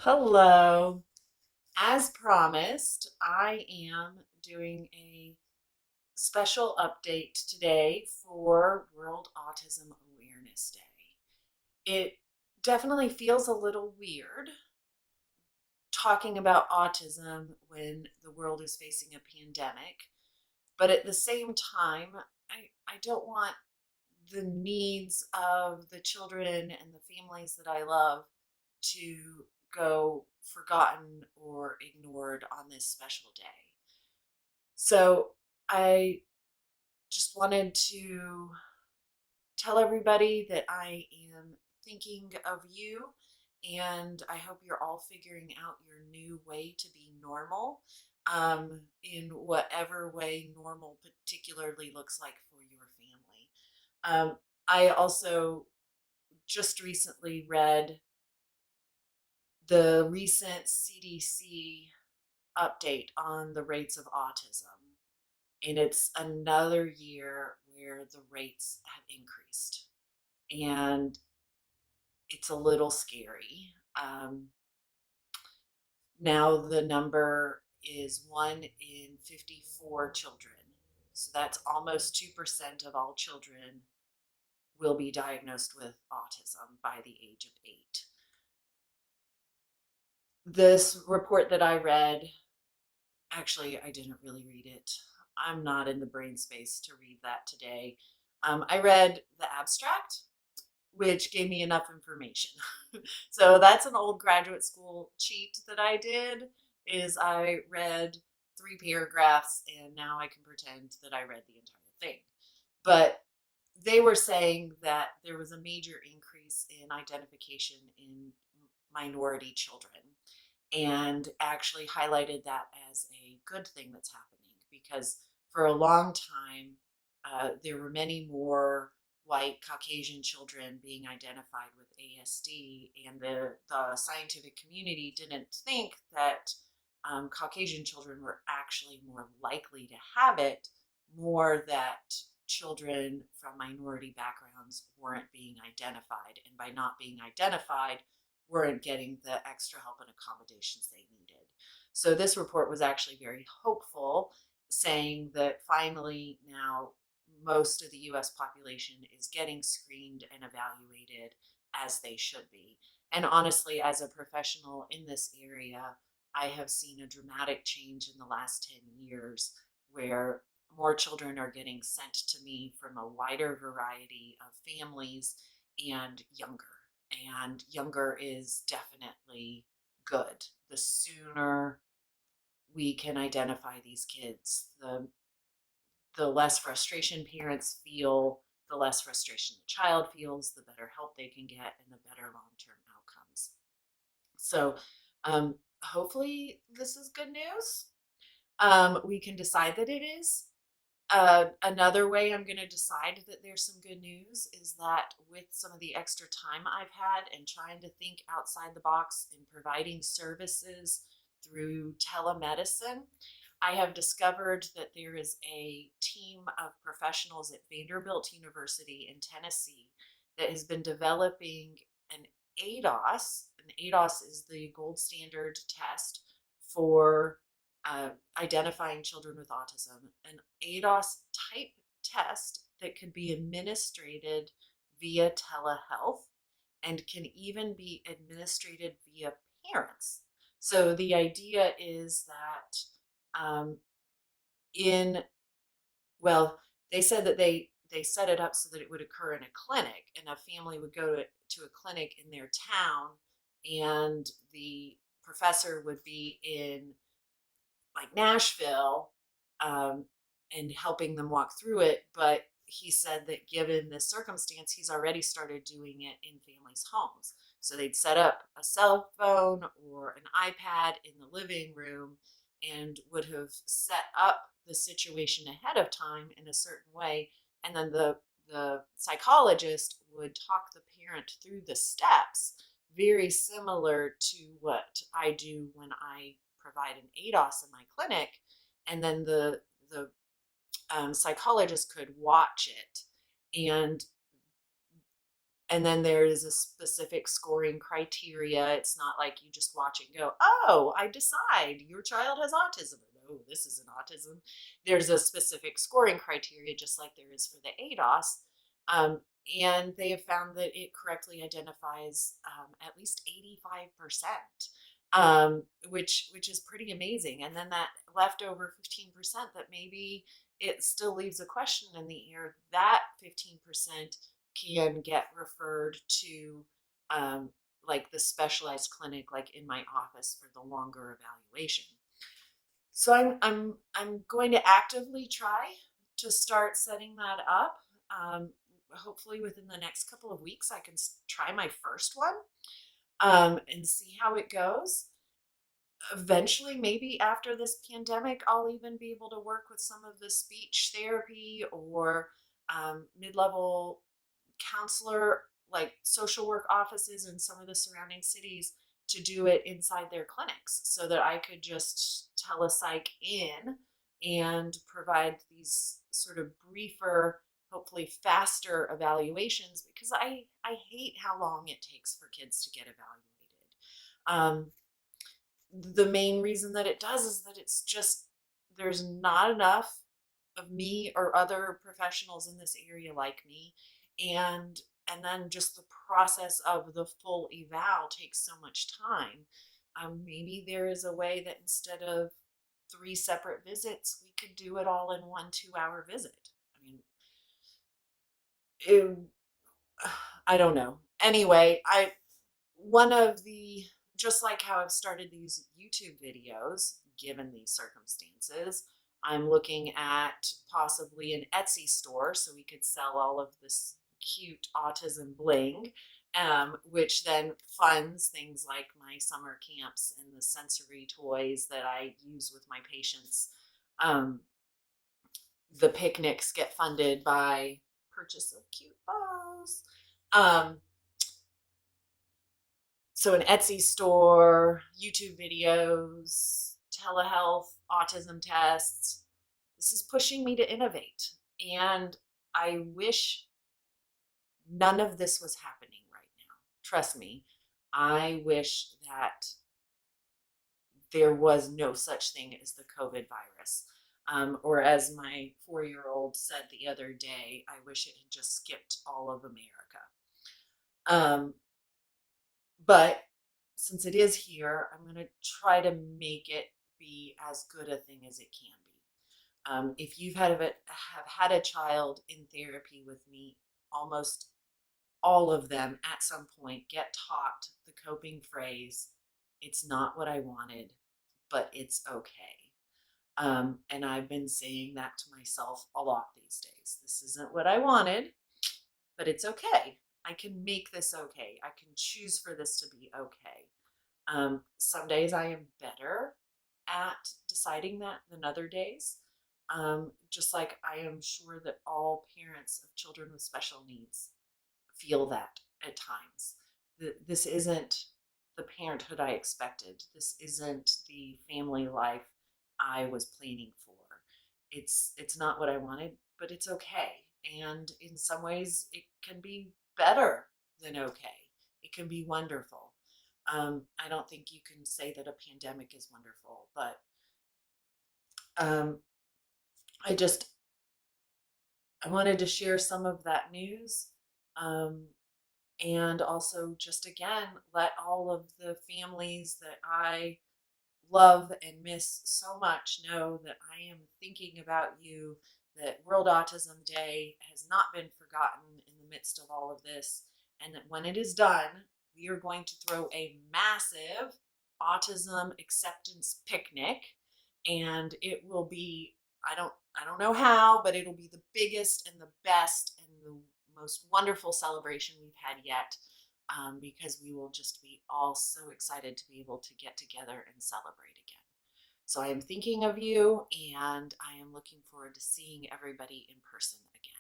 Hello. As promised, I am doing a special update today for World Autism Awareness Day. It definitely feels a little weird talking about autism when the world is facing a pandemic, but at the same time, I don't want the needs of the children and the families that I love to go forgotten or ignored on this special day. So I just wanted to tell everybody that I am thinking of you, and I hope you're all figuring out your new way to be normal, in whatever way normal particularly looks like for your family. I also just recently read the recent CDC update on the rates of autism, and it's another year where the rates have increased, and it's a little scary. Now the number is 1 in 54 children. So that's almost 2% of all children will be diagnosed with autism by the age of 8. This report that I read, actually, I didn't really read it. I'm not in the brain space to read that today. I read the abstract, which gave me enough information. So that's an old graduate school cheat that I did, is I read 3 paragraphs and now I can pretend that I read the entire thing. But they were saying that there was a major increase in identification in minority children, and actually highlighted that as a good thing that's happening because for a long time there were many more white Caucasian children being identified with ASD, and the scientific community didn't think that Caucasian children were actually more likely to have it, more that children from minority backgrounds weren't being identified, and by not being identified weren't getting the extra help and accommodations they needed. So this report was actually very hopeful, saying that finally now most of the US population is getting screened and evaluated as they should be. And honestly, as a professional in this area, I have seen a dramatic change in the last 10 years where more children are getting sent to me from a wider variety of families, and younger. And younger is definitely good. The sooner we can identify these kids, the less frustration parents feel, the less frustration the child feels, the better help they can get, and the better long-term outcomes. So hopefully this is good news. We can decide that it is. Another way I'm going to decide that there's some good news is that with some of the extra time I've had and trying to think outside the box in providing services through telemedicine, I have discovered that there is a team of professionals at Vanderbilt University in Tennessee that has been developing an ADOS. An ADOS is the gold standard test for identifying children with autism, an ADOS type test that could be administered via telehealth and can even be administered via parents. So the idea is that in well, they said that they set it up so that it would occur in a clinic, and a family would go to a clinic in their town, and the professor would be in like Nashville, um, and helping them walk through it. But he said that given this circumstance, he's already started doing it in families' homes. So they'd set up a cell phone or an iPad in the living room and would have set up the situation ahead of time in a certain way. And then the psychologist would talk the parent through the steps, very similar to what I do when I provide an ADOS in my clinic, and then the psychologist could watch it. And And then there is a specific scoring criteria. It's not like you just watch it and go, oh, I decide your child has autism. Or no, this isn't autism. There's a specific scoring criteria, just like there is for the ADOS. Um, and they have found that it correctly identifies at least 85%, which is pretty amazing. And then that leftover 15% that maybe it still leaves a question in the air, that 15% can get referred to um, like the specialized clinic, like in my office for the longer evaluation. So I'm going to actively try to start setting that up. Hopefully within the next couple of weeks, I can try my first one and see how it goes. Eventually, maybe after this pandemic, I'll even be able to work with some of the speech therapy or mid-level counselor, like social work offices in some of the surrounding cities to do it inside their clinics so that I could just telepsych in and provide these sort of briefer, hopefully faster evaluations because I hate how long it takes for kids to get evaluated. The main reason that it does is that it's just there's not enough of me or other professionals in this area like me, and then just the process of the full eval takes so much time. Maybe there is a way that instead of three separate visits we could do it all in one 2-hour visit. I mean, it, I don't know. Anyway, I one of the just like how I've started these YouTube videos, given these circumstances, I'm looking at possibly an Etsy store so we could sell all of this cute autism bling, which then funds things like my summer camps and the sensory toys that I use with my patients. Um, the picnics get funded by purchase of cute bows. Um, So an Etsy store, YouTube videos, telehealth, autism tests. This is pushing me to innovate. And I wish none of this was happening right now. Trust me, I wish that there was no such thing as the COVID virus. Or as my 4-year-old said the other day, I wish it had just skipped all of America. Um, but since it is here, I'm going to try to make it be as good a thing as it can be. If you've have had a child in therapy with me, almost all of them at some point get taught the coping phrase, it's not what I wanted, but it's okay. And I've been saying that to myself a lot these days. This isn't what I wanted, but it's okay. I can make this okay. I can choose for this to be okay. Some days I am better at deciding that than other days. Just like I am sure that all parents of children with special needs feel that at times. This isn't the parenthood I expected. This isn't the family life I was planning for. It's not what I wanted, but it's okay. And in some ways, it can be better than okay. It can be wonderful. I don't think you can say that a pandemic is wonderful, but um, I just I wanted to share some of that news. Um, and also just again let all of the families that I love and miss so much know that I am thinking about you, that World Autism Day has not been forgotten in the midst of all of this, and that when it is done, we are going to throw a massive autism acceptance picnic, and it will be I don't know how, but it'll be the biggest and the best and the most wonderful celebration we've had yet, because we will just be all so excited to be able to get together and celebrate again. So I am thinking of you, and I am looking forward to seeing everybody in person again.